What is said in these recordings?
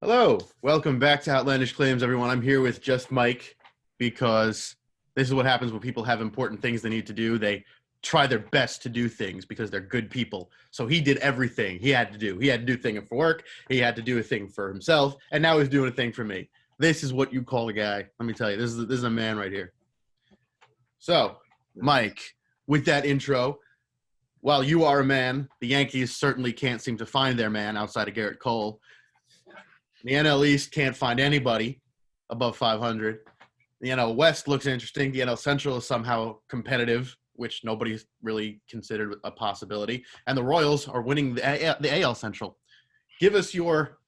Hello, welcome back to Outlandish Claims, everyone. I'm here with just Mike because this is what happens when people have important things they need to do. They try their best to do things because they're good people. So he did everything he had to do. He had to do a thing for work, he had to do a thing for himself, and now he's doing a thing for me. This is what you call a guy. Let me tell you, this is a man right here. So, Mike, with that intro, while you are a man, the Yankees certainly can't seem to find their man outside of Garrett Cole. The NL East can't find anybody above 500. The NL West looks interesting. The NL Central is somehow competitive, which nobody's really considered a possibility. And the Royals are winning the AL Central. Give us your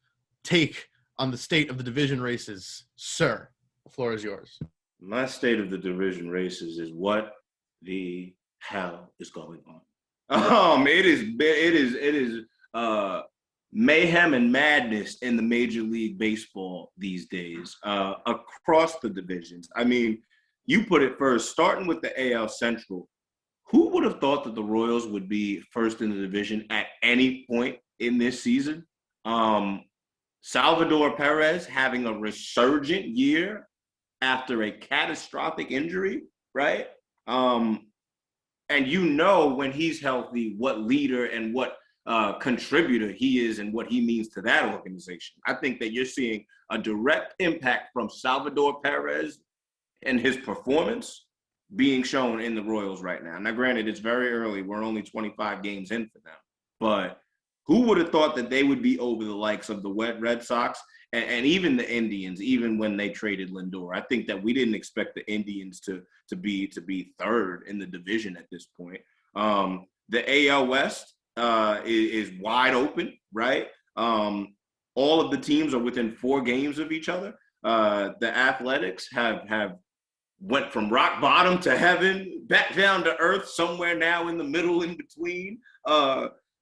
take on the state of the division races, sir. The floor is yours. My state of the division races is what the hell is going on? It is mayhem and madness in the Major League Baseball these days across the divisions. I mean, you put it first, starting with the AL Central. Who would have thought that the Royals would be first in the division at any point in this season? Salvador Perez having a resurgent year after a catastrophic injury, right? And you know when he's healthy, what leader and what contributor he is and what he means to that organization. I think that you're seeing a direct impact from Salvador Perez and his performance being shown in the Royals right now. Now, granted, it's very early. We're only 25 games in for them. But who would have thought that they would be over the likes of the Red Sox and even the Indians, even when they traded Lindor? I think that we didn't expect the Indians to be third in the division at this point. The AL West is wide open, right? All of the teams are within 4 games of each other. The Athletics have went from rock bottom to heaven, back down to earth, somewhere now in the middle in between.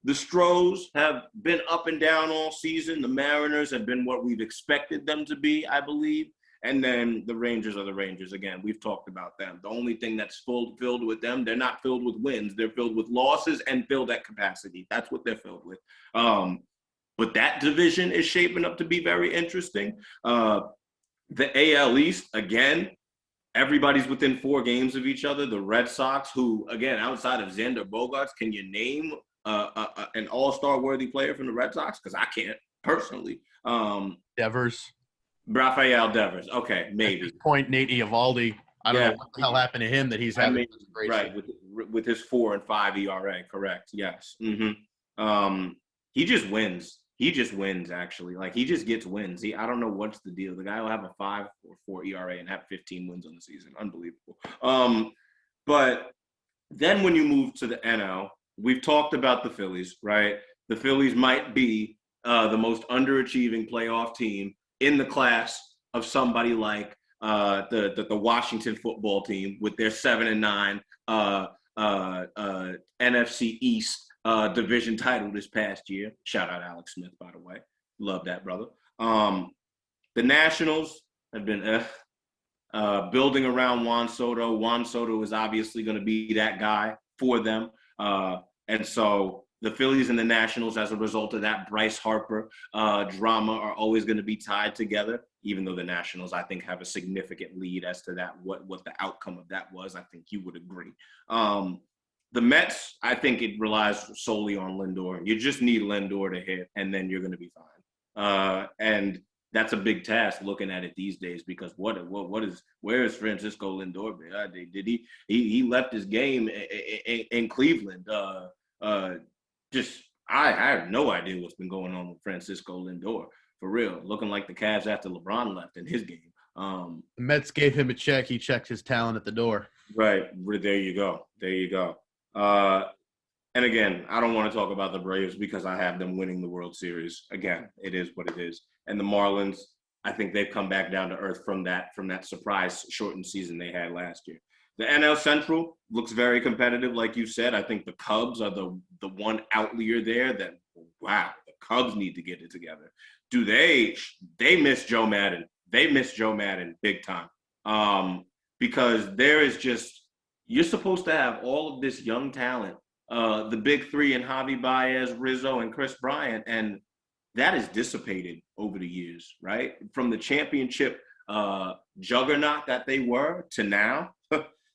The Stros have been up and down all season. The Mariners have been what we've expected them to be, I believe. And then the Rangers are the Rangers. Again, we've talked about them. The only thing that's filled with them, they're not filled with wins. They're filled with losses and filled at capacity. That's what they're filled with. But that division is shaping up to be very interesting. The AL East, again, everybody's within 4 games of each other. The Red Sox, who, again, outside of Xander Bogaerts, can you name an all-star worthy player from the Red Sox? Because I can't personally. Devers. Rafael Devers. Okay, maybe. At this point, Nate Eovaldi. I don't know what the hell happened to him that he's having great right with his 4 and 5 ERA. Correct. Yes. Mm-hmm. He just wins. He just wins. Actually, like he just gets wins. I don't know what's the deal. The guy will have a 5 or 4 ERA and have 15 wins on the season. Unbelievable. But then when you move to the NL, we've talked about the Phillies, right? The Phillies might be the most underachieving playoff team in the class of somebody like the Washington football team with their 7-9 NFC East division title this past year. Shout out Alex Smith, by the way. Love that, brother. The Nationals have been building around Juan Soto. Juan Soto is obviously going to be that guy for them. And so the Phillies and the Nationals, as a result of that Bryce Harper drama, are always going to be tied together, even though the Nationals, I think, have a significant lead as to that, what the outcome of that was. I think you would agree. The Mets, I think it relies solely on Lindor. You just need Lindor to hit, and then you're going to be fine. And that's a big task looking at it these days, because where is Francisco Lindor? Did he left his game in Cleveland? I have no idea what's been going on with Francisco Lindor, for real. Looking like the Cavs after LeBron left in his game. The Mets gave him a check. He checked his talent at the door. Right. There you go. And again, I don't want to talk about the Braves because I have them winning the World Series. Again, it is what it is. And the Marlins, I think they've come back down to earth from that surprise shortened season they had last year. The NL Central looks very competitive, like you said. I think the Cubs are the one outlier there that, wow, the Cubs need to get it together. Do they miss Joe Madden. They miss Joe Madden big time. Because there is just, you're supposed to have all of this young talent, the big 3 in Javi Baez, Rizzo, and Chris Bryant, and that is dissipated over the years, right? From the championship juggernaut that they were to now,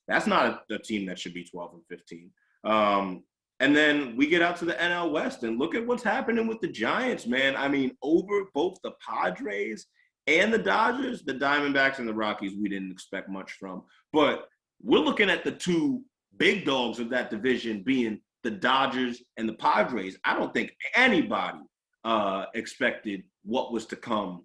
that's not a team that should be 12 and 15. And then we get out to the NL West and look at what's happening with the Giants, man. I mean, over both the Padres and the Dodgers, the Diamondbacks and the Rockies, we didn't expect much from. But we're looking at the two big dogs of that division being the Dodgers and the Padres. I don't think anybody expected what was to come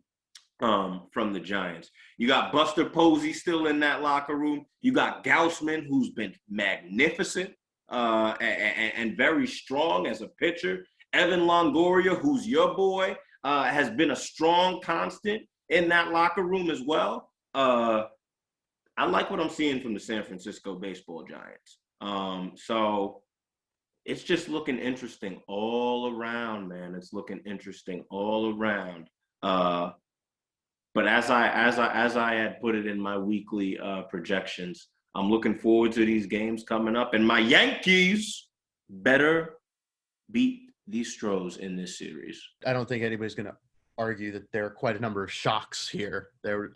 from the Giants. You got Buster Posey still in that locker room. You got Gaussman, who's been magnificent and very strong as a pitcher. Evan Longoria, who's your boy, has been a strong constant in that locker room as well. I like what I'm seeing from the San Francisco baseball Giants. So it's just looking interesting all around, man. It's looking interesting all around. But as I had put it in my weekly projections, I'm looking forward to these games coming up, and my Yankees better beat the Stros in this series. I don't think anybody's going to argue that there are quite a number of shocks here. There,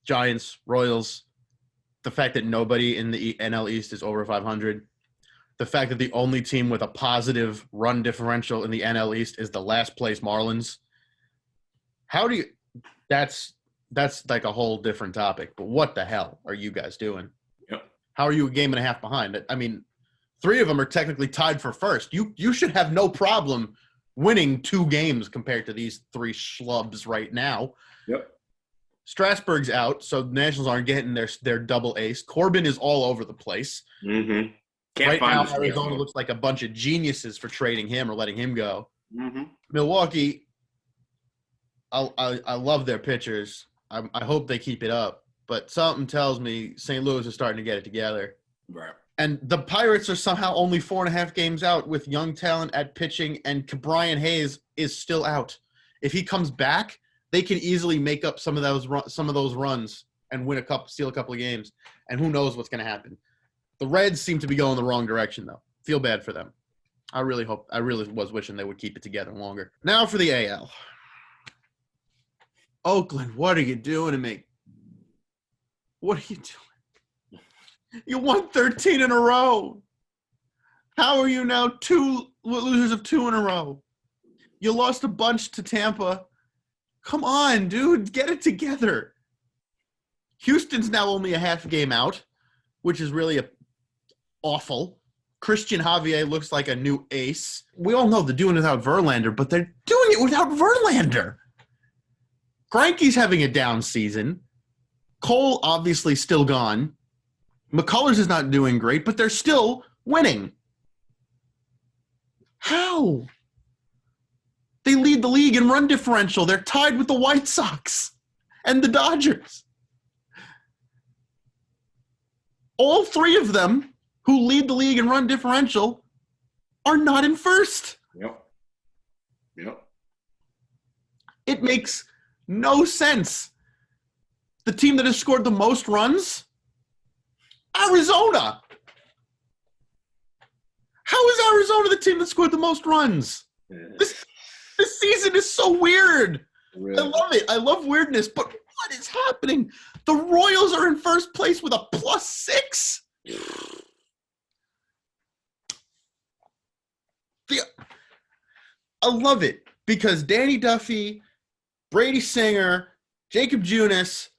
Giants, Royals, the fact that nobody in the NL East is over 500, the fact that the only team with a positive run differential in the NL East is the last place Marlins. How do you? That's like a whole different topic. But what the hell are you guys doing? Yep. How are you a game and a half behind? I mean, 3 of them are technically tied for first. You should have no problem winning 2 games compared to these 3 schlubs right now. Yep. Strasburg's out, so the Nationals aren't getting their double ace. Corbin is all over the place. Mm-hmm. Right now, Arizona looks like a bunch of geniuses for trading him or letting him go. Mm-hmm. Milwaukee, I love their pitchers. I hope they keep it up. But something tells me St. Louis is starting to get it together. Right. And the Pirates are somehow only 4.5 games out with young talent at pitching, and Brian Hayes is still out. If he comes back, they can easily make up some of those runs and steal a couple of games. And who knows what's going to happen. The Reds seem to be going the wrong direction, though. Feel bad for them. I really was wishing they would keep it together longer. Now for the AL. Oakland, what are you doing to me? What are you doing? You won 13 in a row. How are you now 2 losers of 2 in a row? You lost a bunch to Tampa. Come on, dude. Get it together. Houston's now only a half game out, which is really awful. Christian Javier looks like a new ace. We all know they're doing it without Verlander, but they're doing it without Verlander. Greinke's having a down season. Cole obviously still gone. McCullers is not doing great, but they're still winning. How? They lead the league in run differential. They're tied with the White Sox and the Dodgers. All 3 of them who lead the league in run differential are not in first. Yep. It makes no sense. The team that has scored the most runs? Arizona. How is Arizona the team that scored the most runs? Yeah. This season is so weird. Really? I love it. I love weirdness, but what is happening? The Royals are in first place with a +6. I love it because Danny Duffy, Brady Singer, Jacob Junis,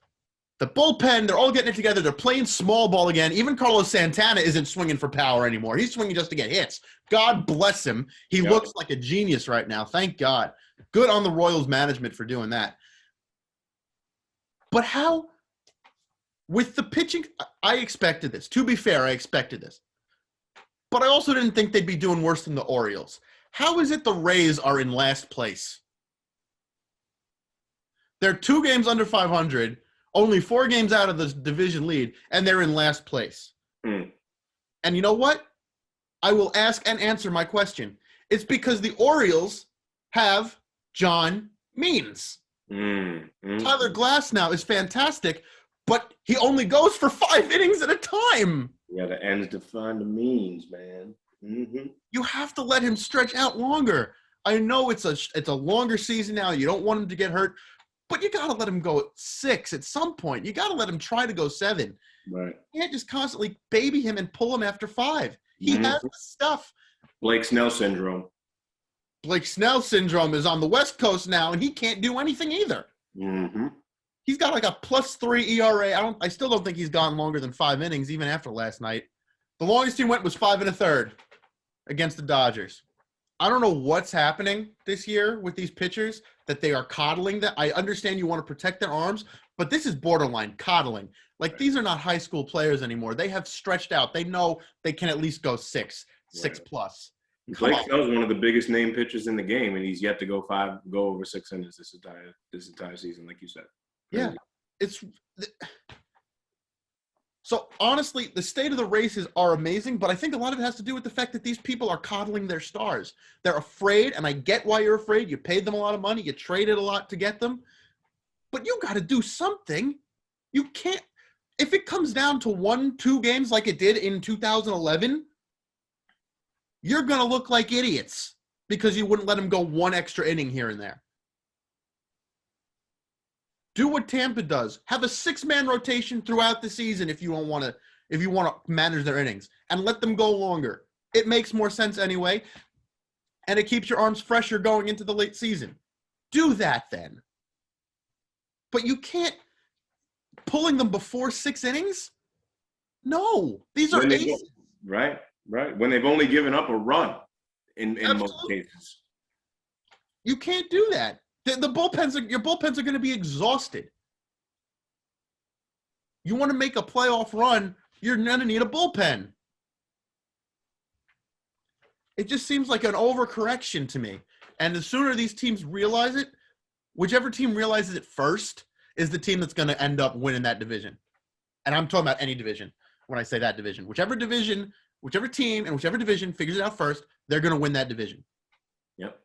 the bullpen, they're all getting it together. They're playing small ball again. Even Carlos Santana isn't swinging for power anymore. He's swinging just to get hits. God bless him. He looks like a genius right now. Thank God. Good on the Royals management for doing that. But how, with the pitching, I expected this. To be fair, I expected this. But I also didn't think they'd be doing worse than the Orioles. How is it the Rays are in last place? They're 2 games under 500, only 4 games out of the division lead, and they're in last place. And you know what? I will ask and answer my question. It's because the Orioles have John Means. Tyler Glass now is fantastic, but he only goes for 5 innings at a time. Yeah, the ends define the means, man. You have to let him stretch out longer. I know it's a longer season now. You don't want him to get hurt, but you got to let him go at 6 at some point. You got to let him try to go 7. Right. You can't just constantly baby him and pull him after 5. He has the stuff. Blake Snell syndrome. Blake Snell syndrome is on the West Coast now, and he can't do anything either. Mm-hmm. He's got like a +3 ERA. I still don't think he's gone longer than 5 innings, even after last night. The longest he went was 5 1/3 against the Dodgers. I don't know what's happening this year with these pitchers, that they are coddling them. I understand you want to protect their arms, but this is borderline coddling. Like, these are not high school players anymore. They have stretched out. They know they can at least go 6 plus. Blake Snell's one of the biggest name pitchers in the game, and he's yet to go over 6 innings this entire season, like you said. Yeah, so honestly, the state of the races are amazing, but I think a lot of it has to do with the fact that these people are coddling their stars. They're afraid, and I get why you're afraid. You paid them a lot of money. You traded a lot to get them. But you got to do something. You can't – if it comes down to 1-2 games like it did in 2011, you're going to look like idiots because you wouldn't let them go 1 extra inning here and there. Do what Tampa does. Have a 6-man rotation throughout the season if you want to manage their innings, and let them go longer. It makes more sense anyway, and it keeps your arms fresher going into the late season. Do that then. But you can't pulling them before 6 innings? No. These are aces. Right. When they've only given up a run in most cases. You can't do that. Your bullpens are going to be exhausted. You want to make a playoff run, you're going to need a bullpen. It just seems like an overcorrection to me. And the sooner these teams realize it, whichever team realizes it first is the team that's going to end up winning that division. And I'm talking about any division when I say that division. Whichever team and whichever division figures it out first, they're going to win that division. Yep.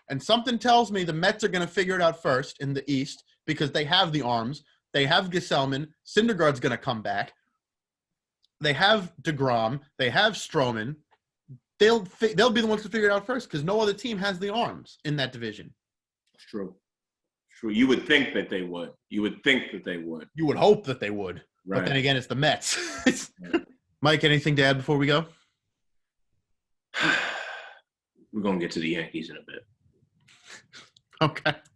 And something tells me the Mets are going to figure it out first in the East because they have the arms. They have Gesellman. Syndergaard's going to come back. They have DeGrom. They have Stroman. They'll be the ones to figure it out first because no other team has the arms in that division. It's true. You would think that they would. You would hope that they would. Right. But then again, it's the Mets. Mike, anything to add before we go? We're going to get to the Yankees in a bit. Okay.